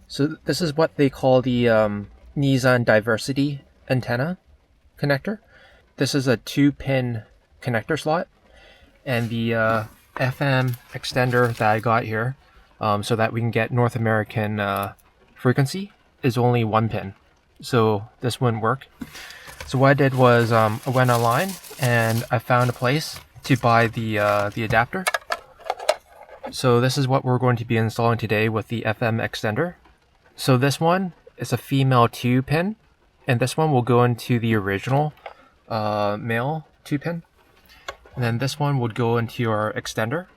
So this is what they call the Nissan Diversity Antenna connector. This is a 2-pin connector slot, and the FM extender that I got here, so that we can get North American frequency, is only 1 pin. So this wouldn't work. So what I did was I went online and I found a place to buy the adapter. So this is what we're going to be installing today with the FM extender. So this one is a female 2-pin, and this one will go into the original male 2-pin. And then this one would go into our extender.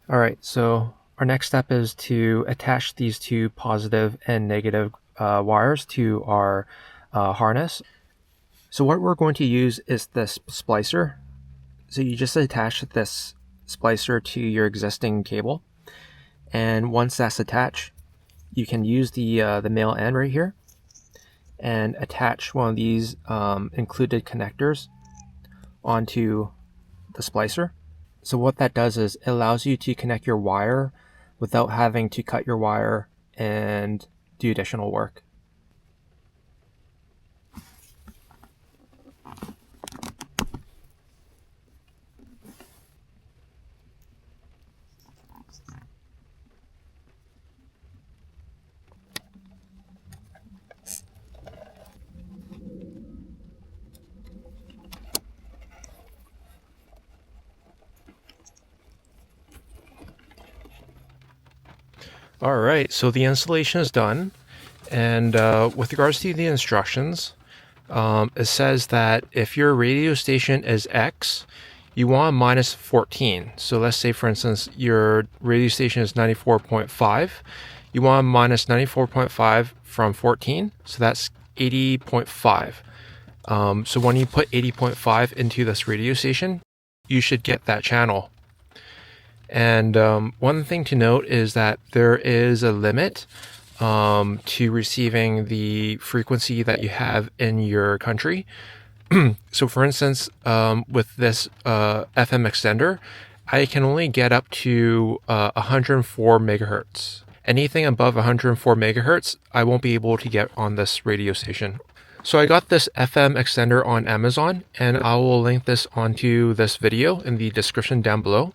Alright, so our next step is to attach these two positive and negative wires to our harness. So what we're going to use is this splicer. So you just attach this splicer to your existing cable, and once that's attached, you can use the male end right here and attach one of these included connectors onto the splicer. So what that does is it allows you to connect your wire without having to cut your wire and do additional work. Alright, so the installation is done, and with regards to the instructions, it says that if your radio station is X, you want minus 14. So let's say, for instance, your radio station is 94.5. You want minus 94.5 from 14, so that's 80.5. So when you put 80.5 into this radio station, you should get that channel. And one thing to note is that there is a limit to receiving the frequency that you have in your country. So for instance, with this FM extender, I can only get up to 104 megahertz. Anything above 104 megahertz, I won't be able to get on this radio station. So I got this FM extender on Amazon, and I will link this onto this video in the description down below.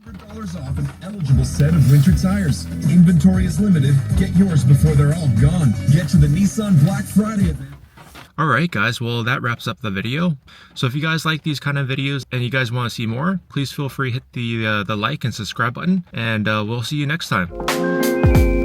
$100 off an eligible set of winter tires. Inventory is limited. Get yours before they're all gone. Get to the Nissan Black Friday event. Alright guys, well that wraps up the video. So if you guys like these kind of videos and you guys want to see more, please feel free to hit the like and subscribe button, and we'll see you next time.